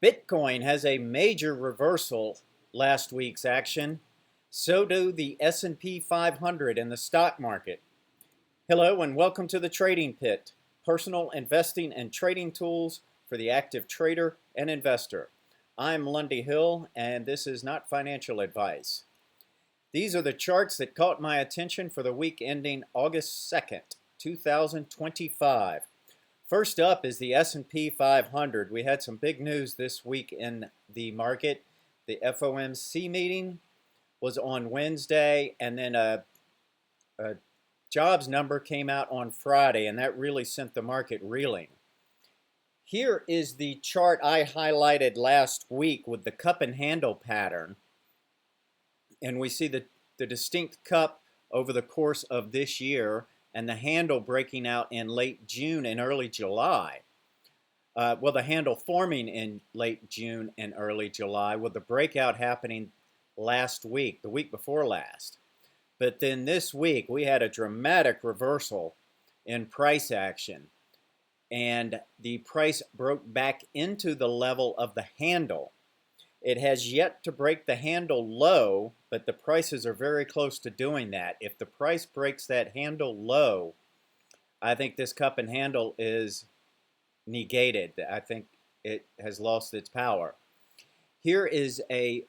Bitcoin has a major reversal last week's action. So do the S&P 500 and the stock market. Hello and welcome to the Trading Pit, personal investing and trading tools for the active trader and investor. I'm Lundy Hill and this is not financial advice. These are the charts that caught my attention for the week ending August 2nd, 2025. First up is the S&P 500. We had some big news this week in the market. The FOMC meeting was on Wednesday, and then a jobs number came out on Friday, and that really sent the market reeling. Here is the chart I highlighted last week with the cup and handle pattern. And we see the distinct cup over the course of this year and the handle breaking out in late June and early July. The handle forming in late June and early July, with the breakout happening last week, the week before last. But then this week, we had a dramatic reversal in price action. And the price broke back into the level of the handle. It has yet to break the handle low, but the prices are very close to doing that. If the price breaks that handle low, I think this cup and handle is negated. I think it has lost its power. Here is a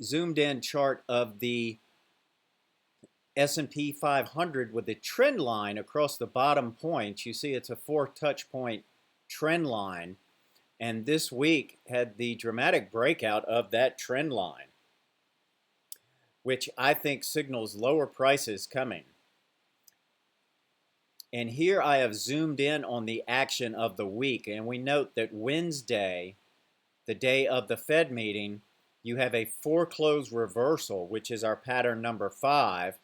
zoomed in chart of the S&P 500 with the trend line across the bottom points. You see it's a 4 touch point trend line. And this week had the dramatic breakout of that trend line, which I think signals lower prices coming. And here I have zoomed in on the action of the week. And we note that Wednesday, the day of the Fed meeting, you have a foreclosed reversal, which is our pattern number 5,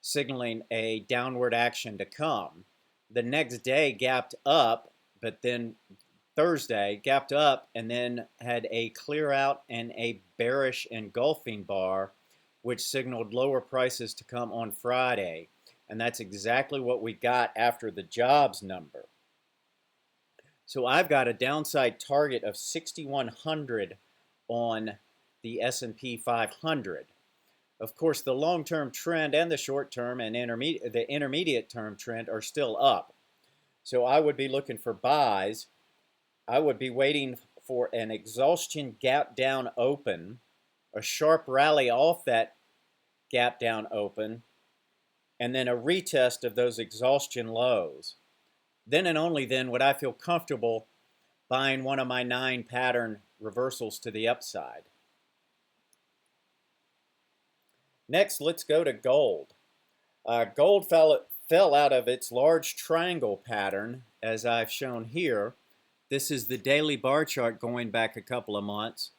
signaling a downward action to come. The next day gapped up, but then Thursday gapped up and then had a clear out and a bearish engulfing bar, which signaled lower prices to come on Friday. And that's exactly what we got after the jobs number. So I've got a downside target of 6,100 on the S&P 500. Of course, the long-term trend and the short-term and the intermediate term trend are still up. So I would be looking for buys. I would be waiting for an exhaustion gap down open, a sharp rally off that gap down open, and then a retest of those exhaustion lows. Then and only then would I feel comfortable buying one of my 9 pattern reversals to the upside. Next, let's go to gold. Gold fell out of its large triangle pattern, as I've shown here. This is the daily bar chart going back a couple of months.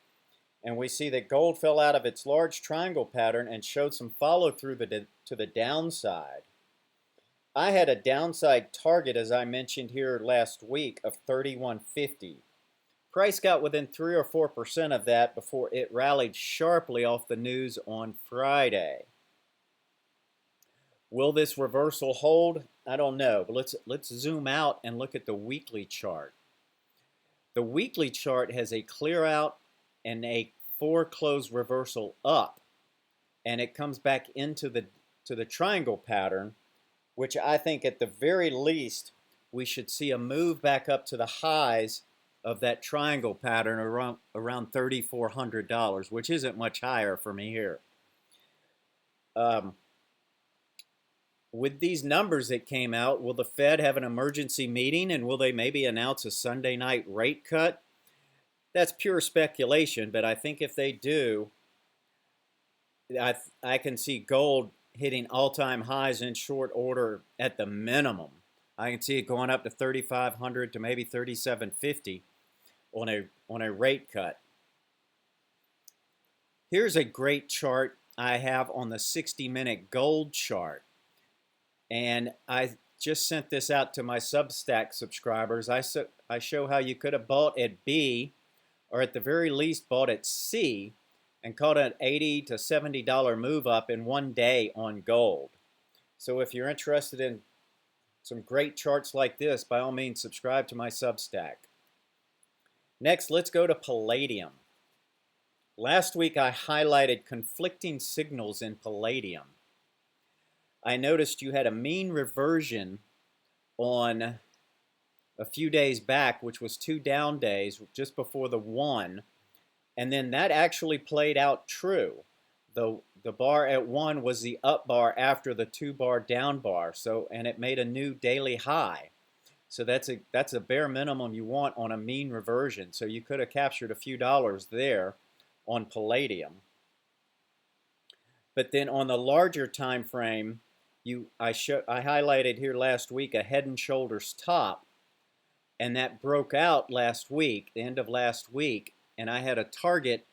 And we see that gold fell out of its large triangle pattern and showed some follow through to the downside. I had a downside target, as I mentioned here last week, of 31.50. Price got within 3 or 4% of that before it rallied sharply off the news on Friday. Will this reversal hold? I don't know, but let's zoom out and look at the weekly chart. The weekly chart has a clear out and a foreclosed reversal up, and it comes back into the triangle pattern, which I think at the very least we should see a move back up to the highs of that triangle pattern around $3,400, which isn't much higher for me here. With these numbers that came out, will the Fed have an emergency meeting and will they maybe announce a Sunday night rate cut? That's pure speculation, but I think if they do, I can see gold hitting all-time highs in short order at the minimum. I can see it going up to 3,500 to maybe 3,750 on a rate cut. Here's a great chart I have on the 60-minute gold chart. And I just sent this out to my Substack subscribers. I show how you could have bought at B, or at the very least bought at C, and caught an $80 to $70 move up in one day on gold. So if you're interested in some great charts like this, by all means subscribe to my Substack. Next, let's go to palladium. Last week I highlighted conflicting signals in palladium. I noticed you had a mean reversion on a few days back, which was 2 down days just before the 1, and then that actually played out true. The bar at 1 was the up bar after the 2 bar down bar, so, and it made a new daily high. So that's a bare minimum you want on a mean reversion. So you could have captured a few dollars there on palladium. But then on the larger time frame, I highlighted here last week a head and shoulders top, and that broke out last week, the end of last week, and I had a target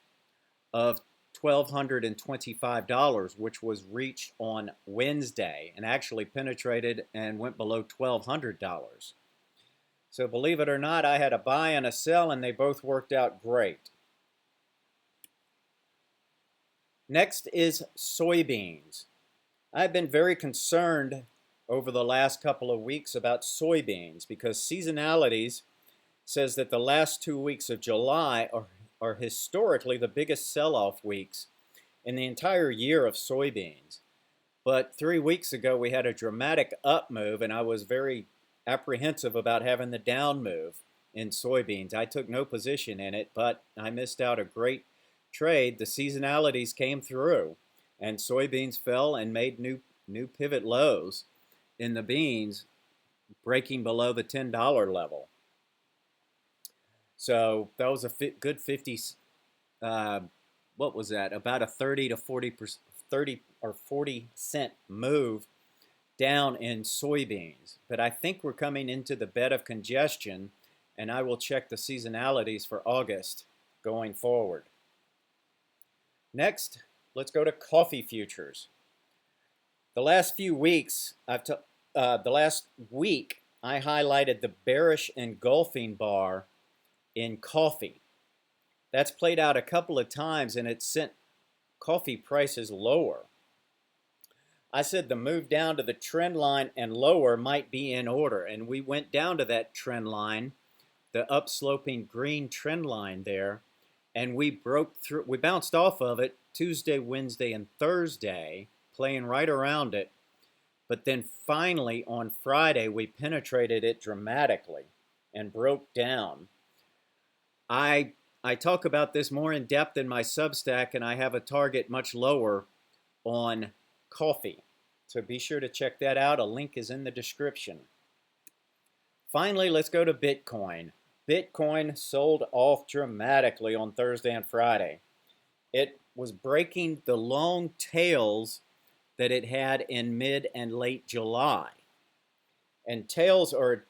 of $1,225, which was reached on Wednesday and actually penetrated and went below $1,200. So believe it or not, I had a buy and a sell, and they both worked out great. Next is soybeans. I've been very concerned over the last couple of weeks about soybeans because seasonalities says that the last 2 weeks of July are historically the biggest sell-off weeks in the entire year of soybeans. But 3 weeks ago we had a dramatic up move, and I was very apprehensive about having the down move in soybeans. I took no position in it, but I missed out a great trade. The seasonalities came through, and soybeans fell and made new pivot lows in the beans, breaking below the $10 level. So that was a good 50. What was that? About a 30 to 40%, 30 or 40 cent move down in soybeans. But I think we're coming into the bed of congestion, and I will check the seasonalities for August going forward. Next, let's go to coffee futures. The last few weeks, the last week, I highlighted the bearish engulfing bar in coffee. That's played out a couple of times, and it sent coffee prices lower. I said the move down to the trend line and lower might be in order, and we went down to that trend line, the upsloping green trend line there, and we broke through. We bounced off of it Tuesday, Wednesday, and Thursday, playing right around it. But then finally on Friday, we penetrated it dramatically and broke down. I talk about this more in depth in my Substack, and I have a target much lower on coffee. So be sure to check that out. A link is in the description. Finally, let's go to Bitcoin. Bitcoin sold off dramatically on Thursday and Friday. It was breaking the long tails that it had in mid and late July. And tails are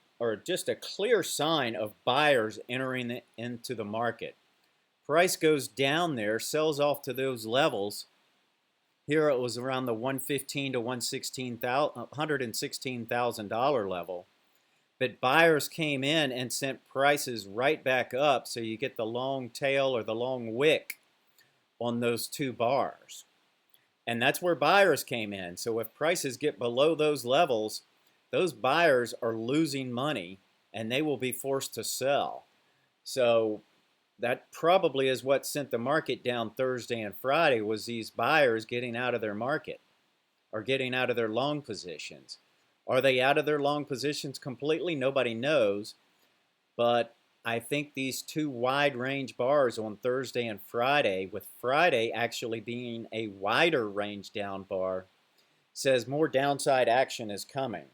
just a clear sign of buyers entering into the market. Price goes down there, sells off to those levels. Here it was around the $115,000 to $116,000 level. But buyers came in and sent prices right back up, so you get the long tail or the long wick on those 2 bars. And that's where buyers came in. So if prices get below those levels, those buyers are losing money and they will be forced to sell. So that probably is what sent the market down Thursday and Friday, was these buyers getting out of their market or getting out of their long positions. Are they out of their long positions completely? Nobody knows. But I think these 2 wide range bars on Thursday and Friday, with Friday actually being a wider range down bar, says more downside action is coming.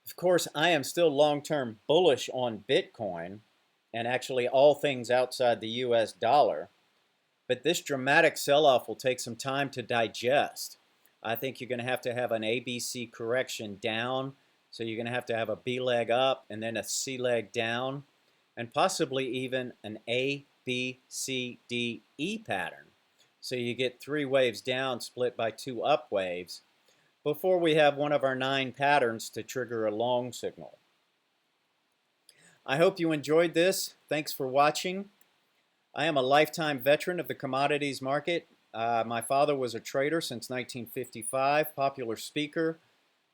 Of course, I am still long-term bullish on Bitcoin and actually all things outside the US dollar. But this dramatic sell-off will take some time to digest. I think you're going to have an ABC correction down. So you're going to have a B leg up and then a C leg down, and possibly even an A, B, C, D, E pattern. So you get 3 waves down split by 2 up waves before we have one of our 9 patterns to trigger a long signal. I hope you enjoyed this. Thanks for watching. I am a lifetime veteran of the commodities market. My father was a trader since 1955, popular speaker,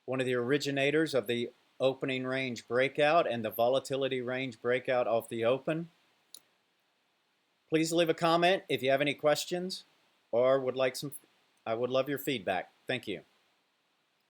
one of the originators of the opening range breakout and the volatility range breakout off the open. Please leave a comment if you have any questions or would like some. I would love your feedback. Thank you.